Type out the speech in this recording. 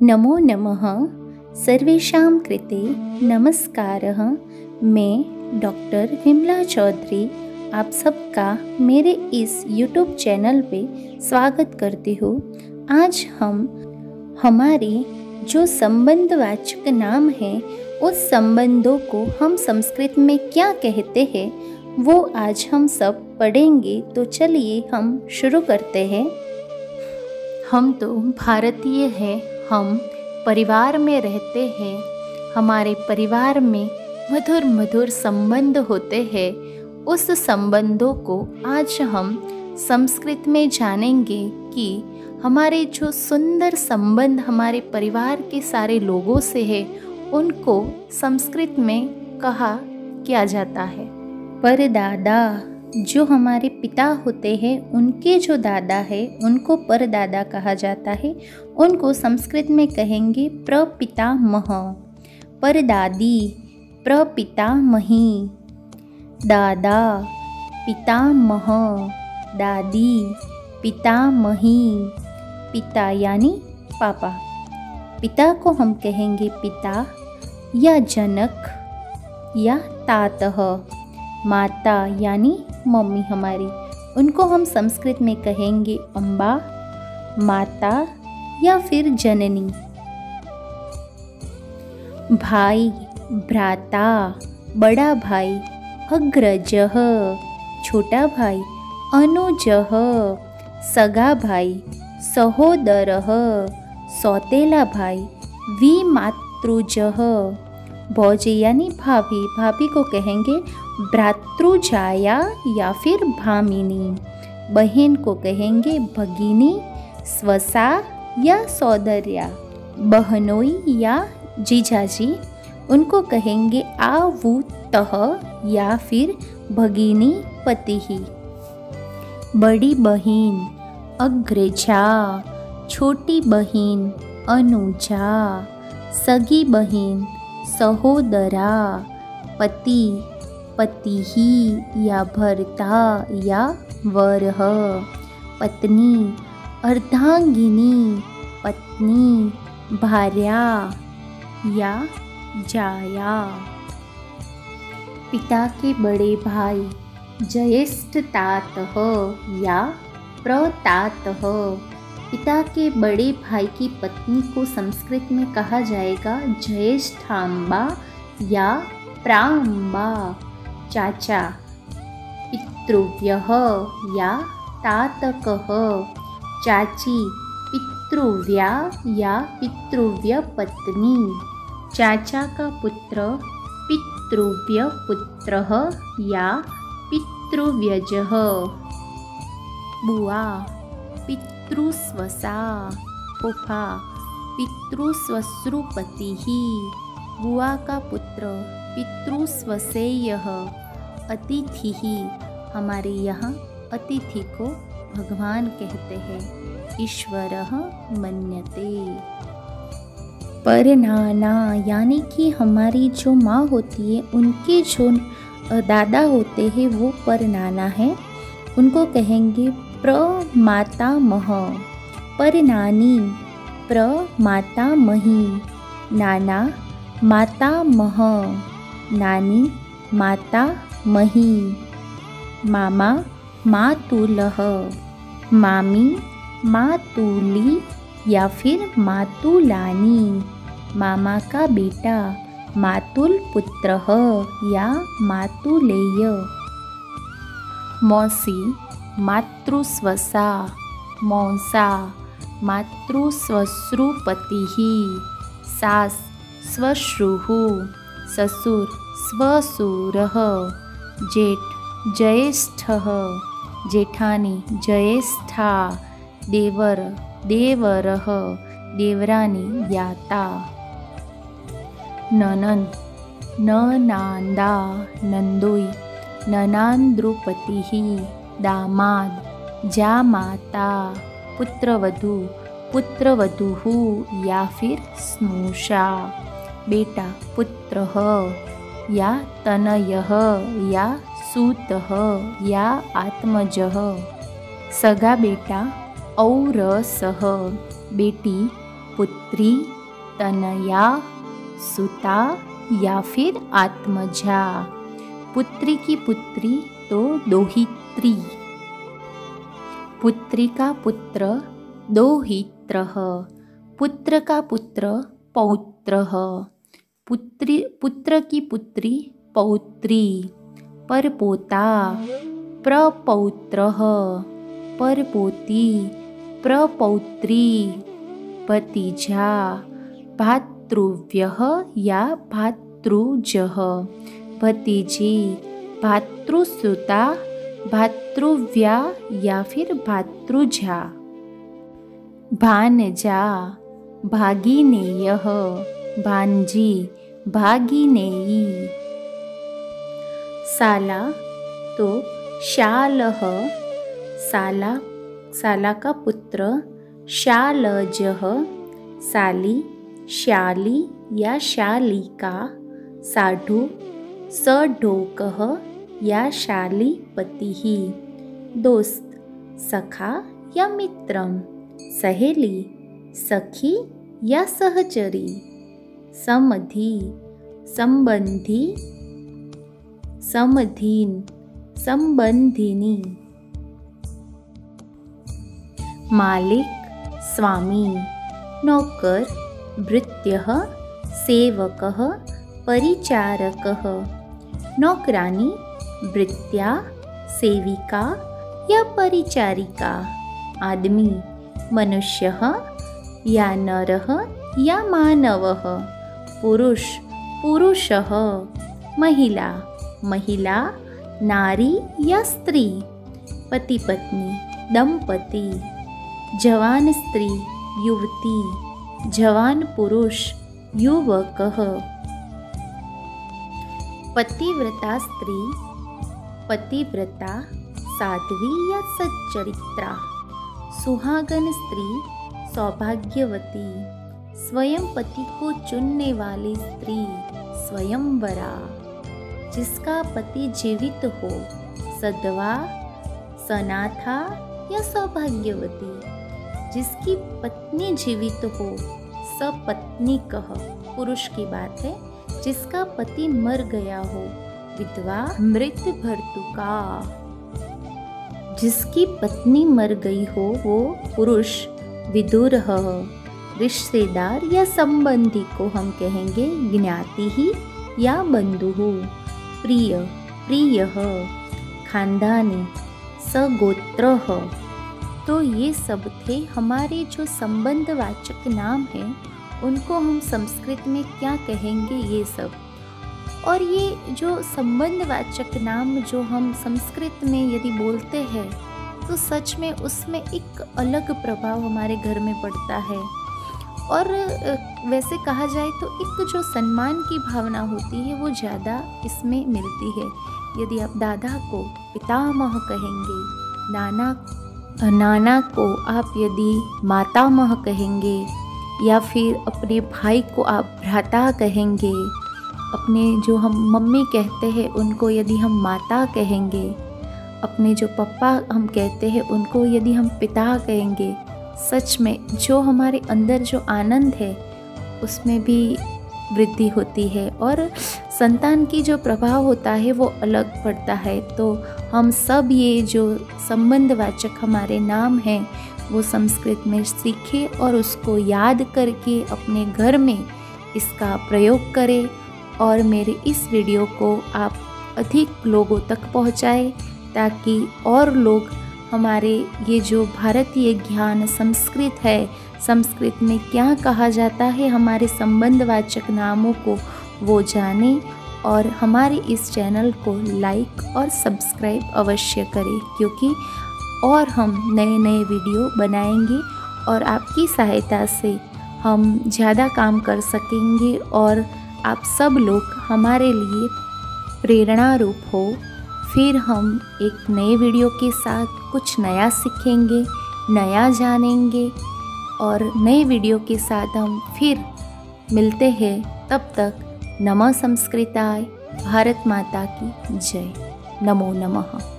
नमो नमः। सर्वेषां कृते नमस्कारः। मैं डॉक्टर विमला चौधरी आप सबका मेरे इस YouTube चैनल पे स्वागत करती हूँ। आज हम हमारे जो संबंधवाचक नाम हैं उस संबंधों को हम संस्कृत में क्या कहते हैं वो आज हम सब पढ़ेंगे। तो चलिए हम शुरू करते हैं। हम तो भारतीय हैं, हम परिवार में रहते हैं। हमारे परिवार में मधुर मधुर संबंध होते हैं। उस संबंधों को आज हम संस्कृत में जानेंगे कि हमारे जो सुंदर संबंध हमारे परिवार के सारे लोगों से है उनको संस्कृत में कहा क्या जाता है। परदादा, जो हमारे पिता होते हैं उनके जो दादा है उनको परदादा कहा जाता है। उनको संस्कृत में कहेंगे प्रपितामह। परदादी, प्रपितामही। दादा, पितामह। दादी, पितामही। पिता यानी पापा। पिता को हम कहेंगे पिता या जनक या तातः। माता यानी मम्मी हमारी, उनको हम संस्कृत में कहेंगे अम्बा, माता या फिर जननी। भाई, भ्राता, बड़ा भाई। अग्रजः, छोटा भाई। अनुजः, सगा भाई। सहोदरः, सौतेला भाई। विमातृजः, भौज यानी भाभी। भाभी को कहेंगे भ्रातृजाया या फिर भामिनी। बहन को कहेंगे भगिनी, स्वसा या सौदर्या। बहनोई या जीजाजी, उनको कहेंगे आवुतः या फिर भगिनी पतिहि। बड़ी बहन, अग्रजा। छोटी बहन, अनुजा। सगी बहन, सहोदरा। पति, पतिहि या भर्ता या वरः। पत्नी, अर्धांगिनी। पत्नी, भार्या या जाया। पिता के बड़े भाई, ज्येष्ठतातः या प्रतातः। पिता के बड़े भाई की पत्नी को संस्कृत में कहा जाएगा ज्येष्ठांबा या प्रांबा। चाचा, पितृव्यः या तातकः। चाची, पितृव्या या पितृव्य पत्नी। चाचा का पुत्र पितृव्य पुत्रः या पितृव्यजः। बुआ, पितृस्वसा। फूफा, पितृश्वश्रुपतिः। बुआ का पुत्र पितृस्वसेयः। अतिथिः, हमारे यहाँ अतिथि को भगवान कहते हैं। ईश्वरः मन्यते। परनाना यानी कि हमारी जो माँ होती है उनके जो दादा होते हैं वो परनाना है। उनको कहेंगे प्रमातामह। परनानी, प्रमातामही। नाना, मातामह। नानी, मातामही। मामा, मातुलः। मामी, मातुली या फिर मातुलानी। मामा का बेटा, मातुल पुत्रः या मातुलेय। मौसी, मातृस्वसा। मौसा, मातृश्वश्रुपतिः। सास, श्वश्रुः। ससुर, श्वशुरः। जेठ, ज्येष्ठः। जेठानी, ज्येष्ठा। देवर, देवरः। देवरानी, याता। ननंद, ननांदा। नंदोई, ननांद्रुपतिः। दामाद, जामाता। पुत्रवधू, पुत्रवधूः या फिर स्नुषा। बेटा, पुत्रः या तनयः या सूतः या आत्मजः। सगा बेटा, औरसः। बेटी, पुत्री, तनया, सुता या फिर आत्मजा। पुत्री की पुत्री तो दोहित्री, पुत्री का पुत्र दोहित्रः, पुत्र का पुत्र पौत्रः, पुत्र की पुत्री पौत्री, परपोता प्रपौत्रः, परपोती प्रपौत्री, भतीजा भातृव्यः या भातृजः, भतीजी भातृसुता, भातृव्या या फिर भातृजा, भानजा भागिनेयः, भांजी भागिनेयी, साला तो शालः, साला का पुत्र शालजः, साली शाली या शालिका, साधु सढोकः या शालीपतिः, दोस्त सखा या मित्रम, सहेली सखी या सहचरी, समधी संबंधी, समधीन संबंधिनी, मालिक स्वामी, नौकर भृत्यः, सेवकः परिचारकः, नौकरानी भृत्या, सेविका या परिचारिका, आदमी मनुष्यः या नरः या मानवः, पुरुष पुरुषः, महिला महिला नारी या स्त्री, पति पत्नी दंपति, जवान स्त्री युवती, जवान पुरुष युवकः, पतिव्रता स्त्री पतिव्रता साध्वी या सच्चरित्रा, सुहागन स्त्री सौभाग्यवती, स्वयं पति को चुनने वाली स्त्री स्वयंवरा, जिसका पति जीवित हो, सधवा सनाथा या सौभाग्यवती, जिसकी पत्नी जीवित हो, सपत्नीकः, पुरुष की बात है, जिसका पति मर गया हो, विधवा मृत भर्तुका, जिसकी पत्नी मर गई हो वो पुरुष विदुरः, रिश्तेदार या संबंधी को हम कहेंगे ज्ञाति ही या बंधु, प्रिय प्रियः, खानदानी सगोत्रः। तो ये सब थे हमारे जो संबंधवाचक नाम हैं, उनको हम संस्कृत में क्या कहेंगे ये सब। और ये जो संबंधवाचक नाम जो हम संस्कृत में यदि बोलते हैं तो सच में उसमें एक अलग प्रभाव हमारे घर में पड़ता है। और वैसे कहा जाए तो एक जो सम्मान की भावना होती है वो ज़्यादा इसमें मिलती है। यदि आप दादा को पितामह कहेंगे, नाना को आप यदि मातामह कहेंगे, या फिर अपने भाई को आप भ्राता कहेंगे, अपने जो हम मम्मी कहते हैं उनको यदि हम माता कहेंगे, अपने जो पापा हम कहते हैं उनको यदि हम पिता कहेंगे, सच में जो हमारे अंदर जो आनंद है उसमें भी वृद्धि होती है और संतान की जो प्रभाव होता है वो अलग पड़ता है। तो हम सब ये जो संबंधवाचक हमारे नाम हैं वो संस्कृत में सीखें और उसको याद करके अपने घर में इसका प्रयोग करें और मेरे इस वीडियो को आप अधिक लोगों तक पहुंचाएं ताकि और लोग हमारे ये जो भारतीय ज्ञान संस्कृत है, संस्कृत में क्या कहा जाता है हमारे संबंधवाचक नामों को वो जाने और हमारे इस चैनल को लाइक और सब्सक्राइब अवश्य करें, क्योंकि और हम नए नए वीडियो बनाएंगे और आपकी सहायता से हम ज़्यादा काम कर सकेंगे और आप सब लोग हमारे लिए प्रेरणा रूप हो। फिर हम एक नए वीडियो के साथ कुछ नया सीखेंगे, नया जानेंगे और नए वीडियो के साथ हम फिर मिलते हैं। तब तक नमः संस्कृताय, भारत माता की जय, नमो नमः।